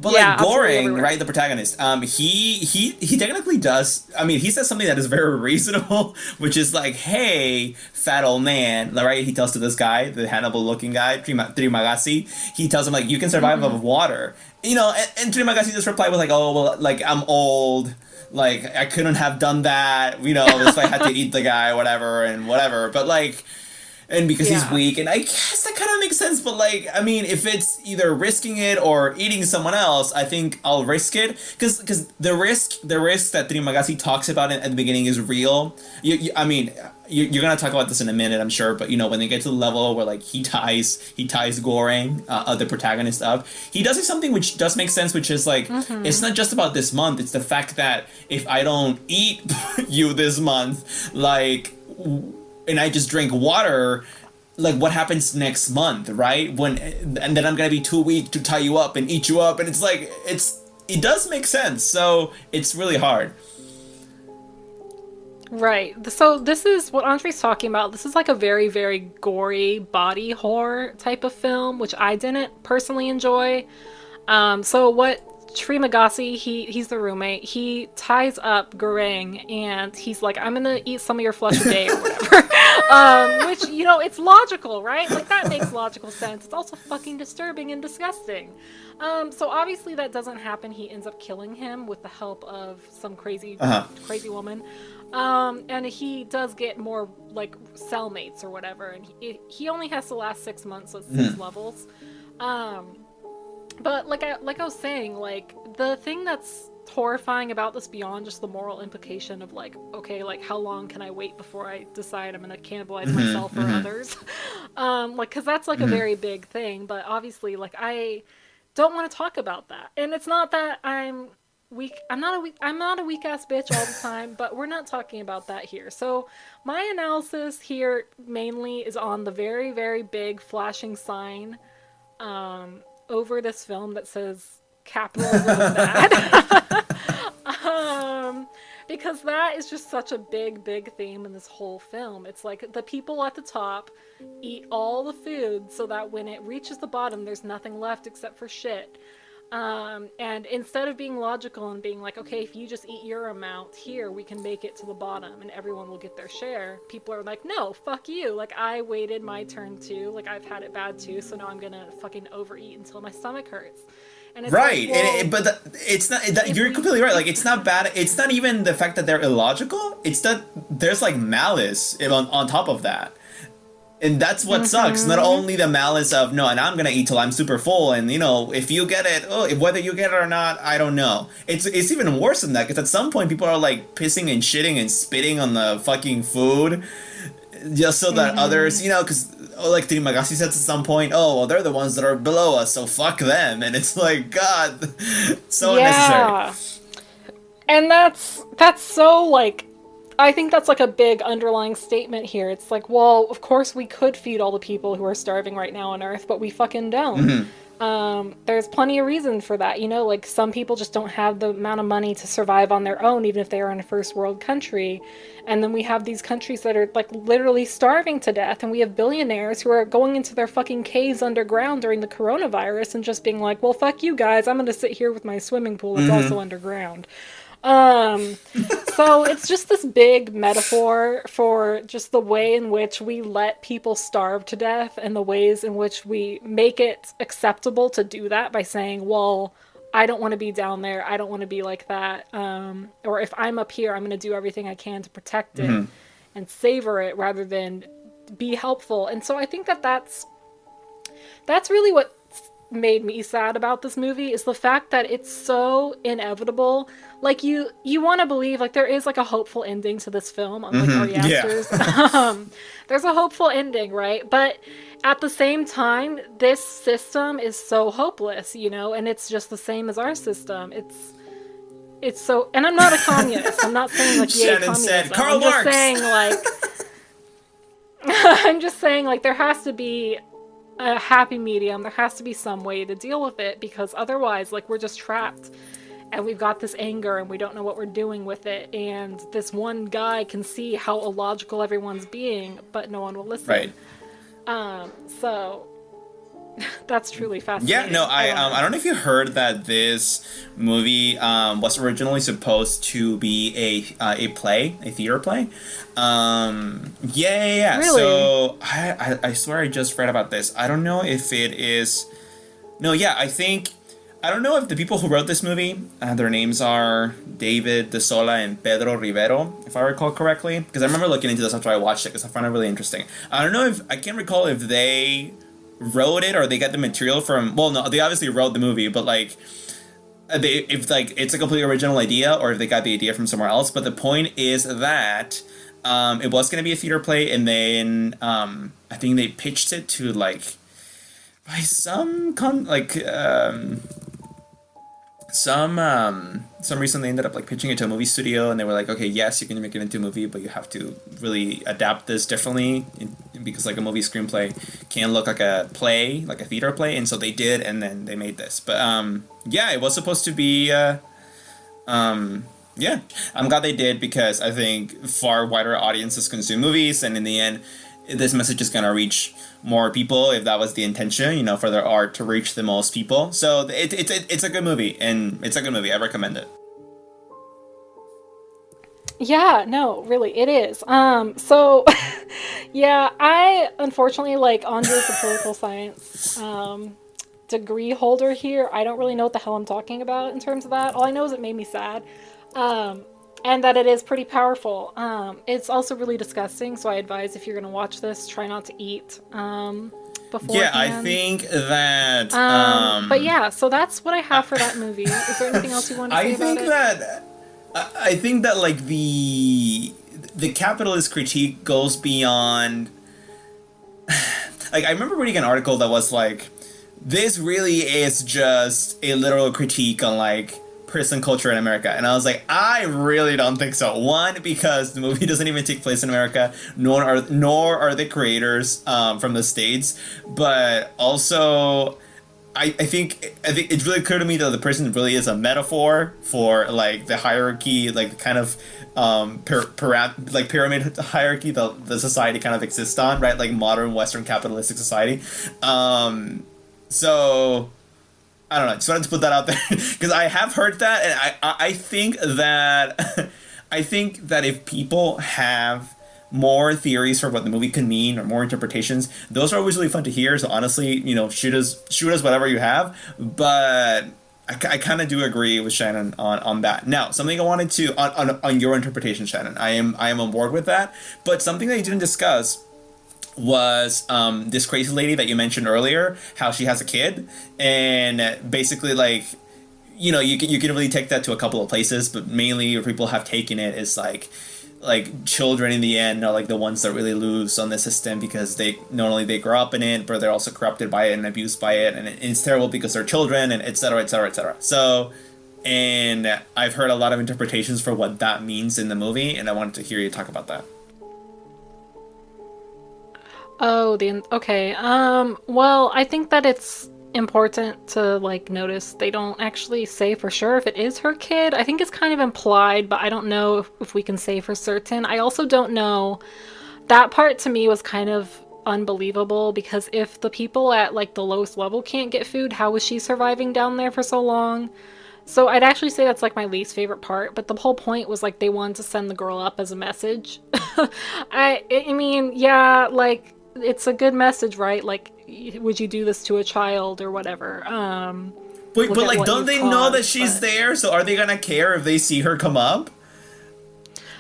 But Goring, right, the protagonist, he technically does. I mean, he says something that is very reasonable, which is like, "Hey, fat old man," right? He tells to this guy, the Hannibal-looking guy, Trimagasi. He tells him, like, "You can survive off of water," and Trimagasi just replied with like, "Oh, well, like, I'm old. Like, I couldn't have done that. That's why I had to eat the guy, whatever." But like, and because he's Yeah. weak, and I guess that kind of makes sense. But like, I mean, if it's either risking it or eating someone else, I think I'll risk it because the risk that Trimagasi talks about at the beginning is real. I mean, you're gonna talk about this in a minute, I'm sure. But when they get to the level where like he ties Goreng, the protagonist of, he does something which does make sense, which is like it's not just about this month. It's the fact that if I don't eat you this month, like, and I just drink water, like what happens next month, right? And then I'm gonna be too weak to tie you up and eat you up, and it's like it does make sense. So it's really hard. Right. So this is what Andre's talking about. This is like a very, very gory body horror type of film, which I didn't personally enjoy. So what Trimagasi, he's the roommate. He ties up Goreng and he's like, I'm gonna eat some of your flesh a day or whatever. Which, it's logical, right? Like that makes logical sense. It's also fucking disturbing and disgusting. So obviously that doesn't happen. He ends up killing him with the help of some crazy woman. And he does get more like cellmates or whatever, and he only has to last 6 months with 6 levels. But like I was saying, like the thing that's horrifying about this beyond just the moral implication of like, okay, like how long can I wait before I decide I'm gonna cannibalize myself or others? Like, because that's like a very big thing. But obviously, like I don't want to talk about that, and it's not that I'm weak. I'm not a weak ass bitch all the time, but we're not talking about that here. So my analysis here mainly is on the very, very big flashing sign over this film that says capitalism is bad. Because that is just such a big, big theme in this whole film. It's like the people at the top eat all the food so that when it reaches the bottom, there's nothing left except for shit. And instead of being logical and being like, okay, if you just eat your amount here, we can make it to the bottom and everyone will get their share. People are like, no, fuck you. Like, I waited my turn too. Like, I've had it bad too, so now I'm gonna fucking overeat until my stomach hurts. And it's Right, like, well, it's not. You're completely right. Like, it's not bad. It's not even the fact that they're illogical. It's that there's like malice on top of that. And that's what sucks. Not only the malice of, no, and I'm gonna eat till I'm super full, and if you get it, whether you get it or not, I don't know. It's even worse than that, because at some point people are like pissing and shitting and spitting on the fucking food, just so that others, because like Trimagasi says at some point, oh, well, they're the ones that are below us, so fuck them, and it's like, God, so unnecessary. And that's so like. I think that's like a big underlying statement here. It's like, well, of course we could feed all the people who are starving right now on Earth, but we fucking don't. There's plenty of reason for that. Like some people just don't have the amount of money to survive on their own, even if they are in a first world country. And then we have these countries that are like literally starving to death. And we have billionaires who are going into their fucking caves underground during the coronavirus and just being like, well, fuck you guys. I'm going to sit here with my swimming pool that's also underground. So it's just this big metaphor for just the way in which we let people starve to death and the ways in which we make it acceptable to do that by saying, well, I don't want to be down there. I don't want to be like that. Or if I'm up here, I'm going to do everything I can to protect it and savor it rather than be helpful. And so I think that's really what made me sad about this movie, is the fact that it's so inevitable. Like you want to believe like there is like a hopeful ending to this film, unlike Ari Aster's. There's a hopeful ending, right? But at the same time, this system is so hopeless, and it's just the same as our system. It's so, and I'm not a communist. I'm not saying like yay Shannon communism. said, Karl I'm Marx. just saying like I'm just saying like there has to be a happy medium. There has to be some way to deal with it, because otherwise like we're just trapped and we've got this anger and we don't know what we're doing with it, and this one guy can see how illogical everyone's being, but no one will listen. Right. So that's truly fascinating. Yeah, no, I don't know if you heard that this movie was originally supposed to be a play, a theater play. Yeah. Really? So I swear I just read about this. I don't know if it is. No, yeah, I think I don't know if the people who wrote this movie, their names are David De Sola and Pedro Rivero, if I recall correctly. Because I remember looking into this after I watched it, because I found it really interesting. I don't know if, I can't recall if they wrote it or they got the material from, well, no, they obviously wrote the movie, but like, if like it's a completely original idea or if they got the idea from somewhere else. But the point is that it was going to be a theater play, and then I think they pitched it to like by some reason they ended up like pitching it to a movie studio, and they were like, okay, yes, you can make it into a movie, but you have to really adapt this differently because like a movie screenplay can look like a play, like a theater play. And so they did, and then they made this. But yeah, it was supposed to be yeah, I'm glad they did, because I think far wider audiences consume movies, and in the end this message is going to reach more people if that was the intention, you know, for their art to reach the most people. So it's a good movie, and it's a good movie. I recommend it. Yeah, no, really, it is. So, yeah, I unfortunately, like, Andre's a political science degree holder here. I don't really know what the hell I'm talking about in terms of that. All I know is it made me sad. Um, and that it is pretty powerful. It's also really disgusting, so I advise if you're going to watch this, try not to eat beforehand. Yeah, I think that... but yeah, so that's what I have for that movie. Is there anything else you want to say about it? I think that like the capitalist critique goes beyond. Like, I remember reading an article that was like, this really is just a literal critique on like prison culture in America, and I was like, I really don't think so. One, because the movie doesn't even take place in America, nor are the creators from the States, but also. I think it's really clear to me that the prison really is a metaphor for like the hierarchy, like the kind of pyramid hierarchy that the society kind of exists on, right? Like modern Western capitalistic society. So I don't know. Just wanted to put that out there because I have heard that, and I think that I think that if people have more theories for what the movie could mean or more interpretations, those are always really fun to hear. So honestly, you know, shoot us whatever you have. But I kind of do agree with Shannon on that. Now, something I wanted to on your interpretation, Shannon. I am on board with that. But something that you didn't discuss was this crazy lady that you mentioned earlier, how she has a kid, and basically like, you know, you can really take that to a couple of places, but mainly where people have taken it is like children in the end are like the ones that really lose on the system, because they not only they grow up in it, but they're also corrupted by it and abused by it, and it's terrible because they're children, and etc etc etc. So, and I've heard a lot of interpretations for what that means in the movie, and I wanted to hear you talk about that. Oh, okay. Well, I think that it's important to like notice they don't actually say for sure if it is her kid. I think it's kind of implied, but I don't know if we can say for certain. I also don't know. That part to me was kind of unbelievable, because if the people at like the lowest level can't get food, how was she surviving down there for so long? So I'd actually say that's like my least favorite part, but the whole point was like they wanted to send the girl up as a message. I mean, yeah, like it's a good message, right? Like, would you do this to a child or whatever? But like, don't they know that she's there? So are they gonna care if they see her come up?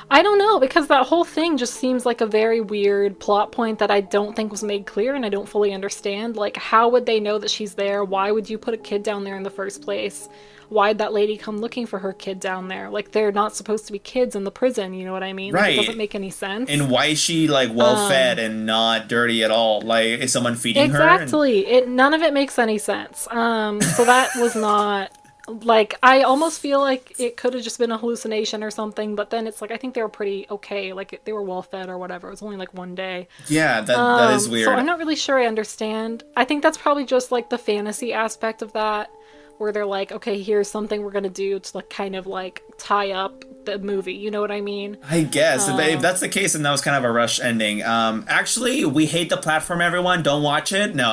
I don't know, because that whole thing just seems like a very weird plot point that I don't think was made clear, and I don't fully understand. Like, how would they know that she's there? Why would you put a kid down there in the first place? Why'd that lady come looking for her kid down there? Like, they're not supposed to be kids in the prison, you know what I mean? Right. Like, it doesn't make any sense. And why is she, like, well-fed and not dirty at all? Like, is someone feeding her? Exactly. None of it makes any sense. So that was not... Like, I almost feel like it could have just been a hallucination or something, but then it's like, I think they were pretty okay. Like, they were well-fed or whatever. It was only, like, one day. Yeah, that is weird. So I'm not really sure I understand. I think that's probably just, like, the fantasy aspect of that, where they're like, okay, here's something we're gonna do to like kind of like tie up the movie, you know what I mean? I guess if that's the case, then that was kind of a rush ending. Actually, we hate the platform, everyone. Don't watch it. No.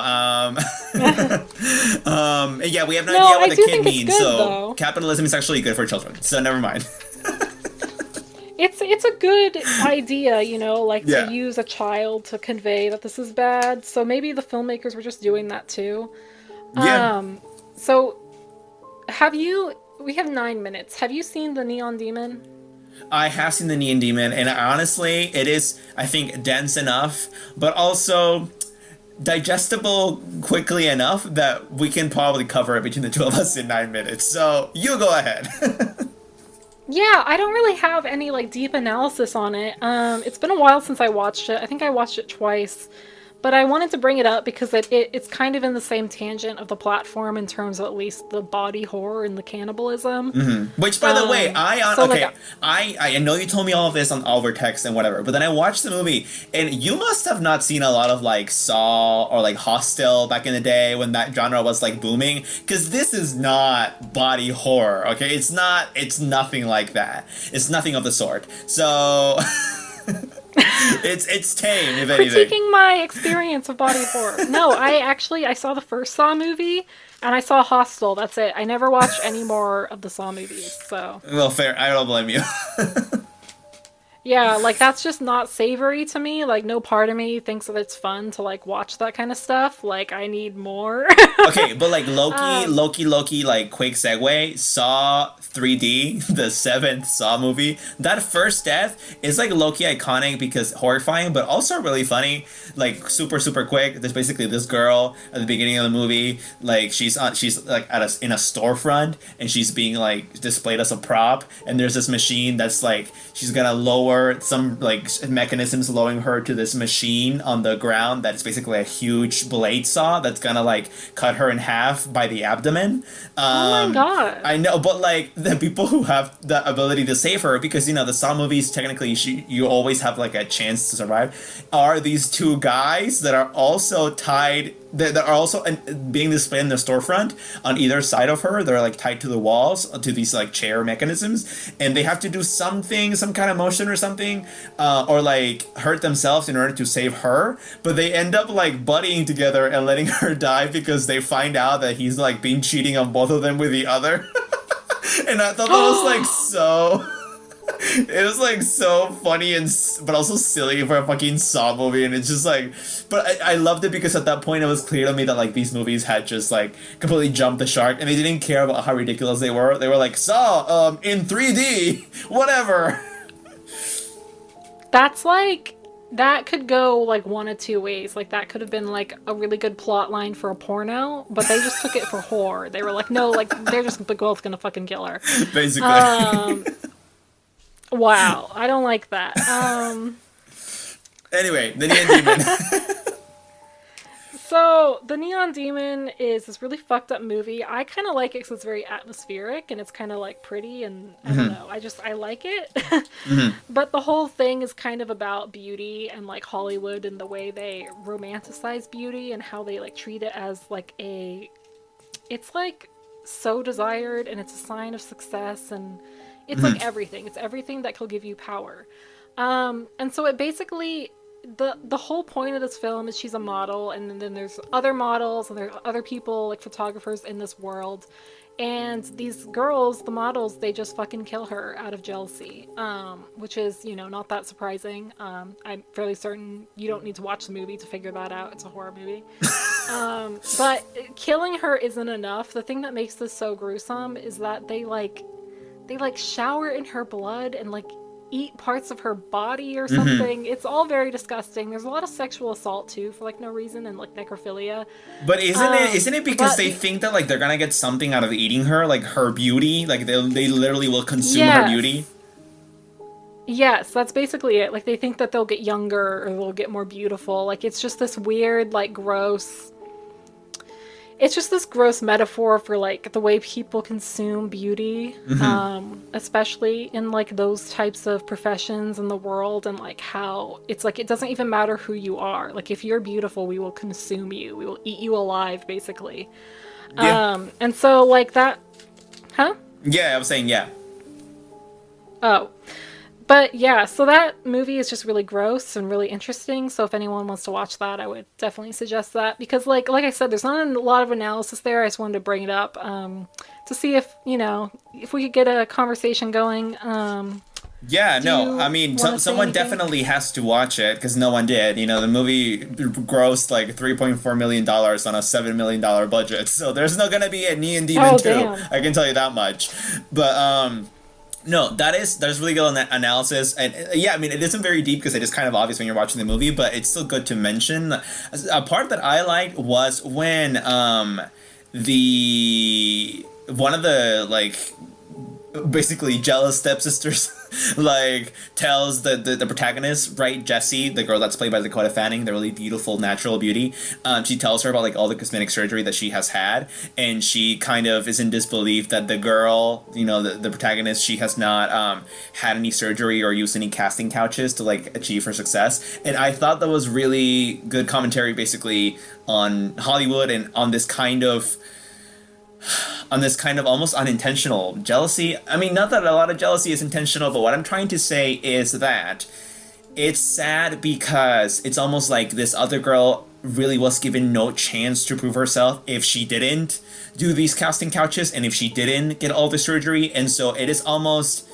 Yeah, we have no idea what the kid means. Good, so though. Capitalism is actually good for children. So never mind. It's a good idea, you know, like to use a child to convey that this is bad. So maybe the filmmakers were just doing that too. Yeah. So We have 9 minutes. Have you seen The Neon Demon? I have seen the Neon Demon, and honestly, it is, I think, dense enough, but also digestible quickly enough that we can probably cover it between the two of us in 9 minutes. So you go ahead. Yeah, I don't really have any like deep analysis on it. It's been a while since I watched it. I think I watched it twice. But I wanted to bring it up because it's kind of in the same tangent of the platform in terms of at least the body horror and the cannibalism. Which, by the way, like, I know you told me all of this on over text and whatever, but then I watched the movie, and you must have not seen a lot of like Saw or like Hostel back in the day when that genre was like booming, because this is not body horror. Okay, it's not. It's nothing like that. It's nothing of the sort. So. It's tame, if anything. Critiquing my experience of body horror. No, I saw the first Saw movie and I saw Hostel. That's it. I never watched any more of the Saw movies. So well, fair. I don't blame you. yeah, like that's just not savory to me. Like no part of me thinks that it's fun to like watch that kind of stuff. Like I need more. Okay, but like Loki, like quick segue, Saw 3D, the seventh Saw movie. That first death is like low-key iconic because horrifying, but also really funny. Like super super quick. There's basically this girl at the beginning of the movie. Like she's like in a storefront and she's being like displayed as a prop. And there's this machine that's like she's gonna lower some like mechanisms lowering her to this machine on the ground that's basically a huge blade saw that's gonna like cut her in half by the abdomen. Oh my god! I know, but like the people who have the ability to save her, because you know the Saw movies technically you always have like a chance to survive, are these two guys that are also tied. That are also being displayed in the storefront on either side of her. They're like tied to the walls, to these like chair mechanisms, and they have to do something, some kind of motion or something, or like hurt themselves in order to save her. But they end up like buddying together and letting her die because they find out that he's like been cheating on both of them with the other. And I thought that was like so. It was like so funny but also silly for a fucking Saw movie, and it's just like, but I loved it because at that point it was clear to me that like these movies had just like completely jumped the shark, and they didn't care about how ridiculous they were. They were like, Saw in 3D, whatever. That's like that could go like one of two ways. Like that could have been like a really good plot line for a porno, but they just took it for horror. They were like, no, like they're just both gonna fucking kill her. Basically. Wow, I don't like that. Anyway, the Neon Demon. So, The Neon Demon is this really fucked up movie. I kind of like it because it's very atmospheric and it's kind of like pretty and I don't know. I like it. But the whole thing is kind of about beauty and like Hollywood and the way they romanticize beauty and how they like treat it as like it's like so desired and it's a sign of success and it's like everything. It's everything that could give you power. And so it basically, the whole point of this film is she's a model, and then there's other models, and there's other people, like photographers in this world. And these girls, the models, they just fucking kill her out of jealousy, which is, you know, not that surprising. I'm fairly certain you don't need to watch the movie to figure that out. It's a horror movie. But killing her isn't enough. The thing that makes this so gruesome is that they shower in her blood and like eat parts of her body or something. It's all very disgusting. There's a lot of sexual assault too for like no reason and like necrophilia. But isn't it because they think that like they're gonna get something out of eating her, like her beauty, like they literally will consume her beauty? Yes, that's basically it. Like they think that they'll get younger or they'll get more beautiful. Like it's just this weird, like gross. It's just this gross metaphor for like the way people consume beauty, especially in like those types of professions in the world, and like how it's like it doesn't even matter who you are. Like if you're beautiful, we will consume you. We will eat you alive, basically. Yeah. And so like that, huh? Yeah, I was saying yeah. Oh. But yeah, so that movie is just really gross and really interesting. So if anyone wants to watch that, I would definitely suggest that. Because like I said, there's not a lot of analysis there. I just wanted to bring it up to see if, you know, if we could get a conversation going. Yeah, Do no, I you mean, want to say someone anything? definitely has to watch it because no one did. You know, the movie grossed like $3.4 million on a $7 million budget, so there's not gonna be a Neon Demon Oh, 2. damn. I can tell you that much. But no, that's really good analysis, and yeah, I mean, it isn't very deep because it is kind of obvious when you're watching the movie, but it's still good to mention. A part that I liked was when the one of the like basically jealous stepsisters like tells the protagonist, right, Jessie, the girl that's played by Dakota Fanning, the really beautiful natural beauty. She tells her about like all the cosmetic surgery that she has had, and she kind of is in disbelief that the girl, you know, the protagonist, she has not had any surgery or used any casting couches to like achieve her success. And I thought that was really good commentary basically on Hollywood and on this kind of almost unintentional jealousy. I mean, not that a lot of jealousy is intentional, but what I'm trying to say is that it's sad because it's almost like this other girl really was given no chance to prove herself if she didn't do these casting couches and if she didn't get all the surgery. And so it is almost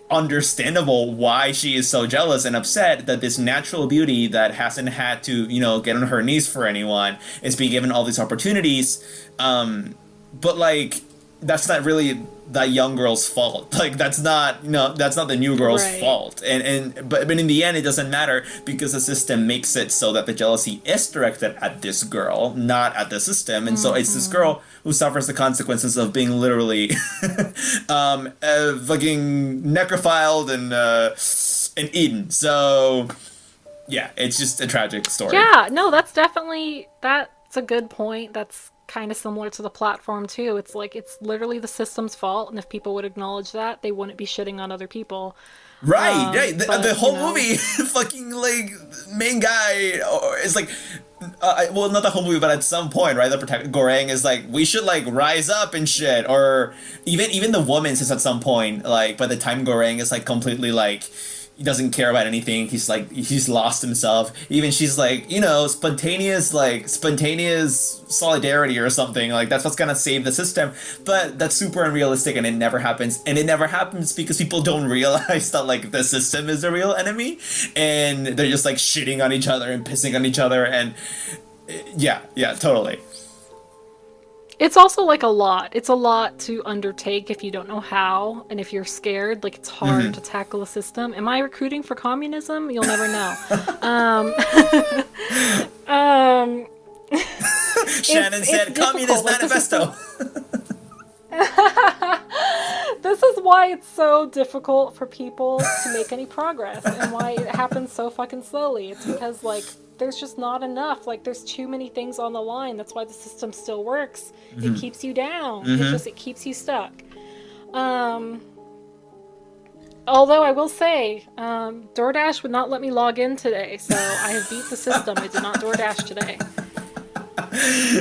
understandable why she is so jealous and upset that this natural beauty that hasn't had to, you know, get on her knees for anyone is being given all these opportunities. But like, that's not really that young girl's fault. Like, that's not, you know, that's not the new girl's Right. fault. But in the end, it doesn't matter because the system makes it so that the jealousy is directed at this girl, not at the system. And so it's this girl who suffers the consequences of being literally fucking necrophiled and eaten. So yeah, it's just a tragic story. Yeah, no, that's a good point. That's kind of similar to the platform too. It's like it's literally the system's fault, and if people would acknowledge that, they wouldn't be shitting on other people. Right, right. But The whole you know, movie, fucking like main guy is like, well, not the whole movie, but at some point, right, the protector Goreng is like, we should like rise up and shit, or even the woman says at some point, like by the time Goreng is like completely like, he doesn't care about anything. He's like, he's lost himself. Even she's like, you know, spontaneous solidarity or something. Like, that's what's gonna save the system. But that's super unrealistic and it never happens. And it never happens because people don't realize that, like, the system is the real enemy. And they're just, like, shitting on each other and pissing on each other. And yeah, totally. it's also like a lot. It's a lot to undertake if you don't know how, and if you're scared, like it's hard to tackle a system. Am I recruiting for communism? You'll never know. um, um, Shannon said, it's Communist difficult. Like, Manifesto. this is why it's so difficult for people to make any progress and why it happens so fucking slowly. It's because, like, there's just not enough. Like, there's too many things on the line. That's why the system still works. It keeps you down. It keeps you stuck. Although I will say, DoorDash would not let me log in today, so I have beat the system. I did not DoorDash today.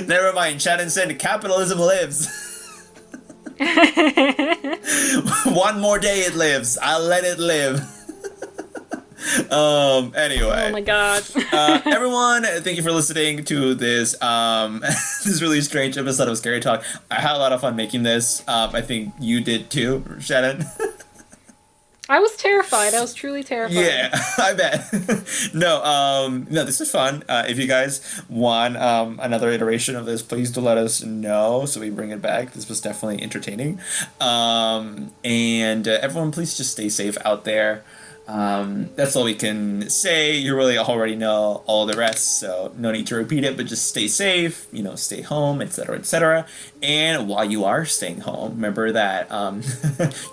Never mind. Shannon said, capitalism lives. One more day it lives. I'll let it live. Anyway. Oh my god. Everyone, thank you for listening to this this really strange episode of Scary Talk. I had a lot of fun making this. I think you did too, Shannon. I was terrified. I was truly terrified. Yeah, I bet. No, this is fun. If you guys want another iteration of this, please do let us know so we bring it back. This was definitely entertaining. And everyone, please just stay safe out there. That's all we can say. You really already know all the rest, so no need to repeat it, but just stay safe, you know, stay home, etc., etc. And while you are staying home, remember that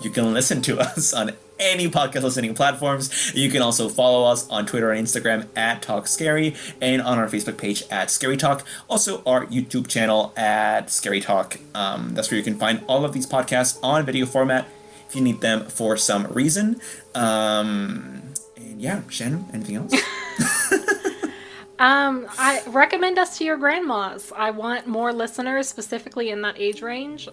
you can listen to us on any podcast listening platforms. You can also follow us on Twitter and Instagram at Talk Scary, and on our Facebook page at Scary Talk. Also, our YouTube channel at Scary Talk. That's where you can find all of these podcasts on video format if you need them for some reason. And yeah, Shannon, anything else? I recommend us to your grandmas. I want more listeners, specifically in that age range.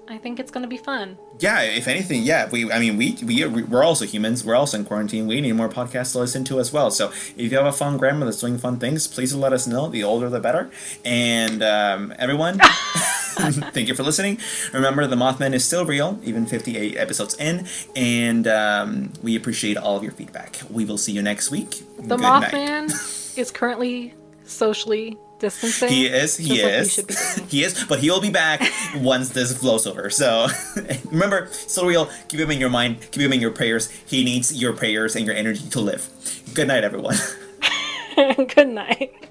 I think it's going to be fun. Yeah, if anything, yeah. We're also humans. We're also in quarantine. We need more podcasts to listen to as well. So if you have a fun grandma that's doing fun things, please let us know. The older, the better. And everyone... Thank you for listening. Remember, the Mothman is still real, even 58 episodes in, and we appreciate all of your feedback. We will see you next week. The Good Mothman night. is currently socially distancing. He is, just like we should be doing. he is, but he will be back once this blows over. So remember, still real. Keep him in your mind. Keep him in your prayers. He needs your prayers and your energy to live. Good night, everyone. Good night.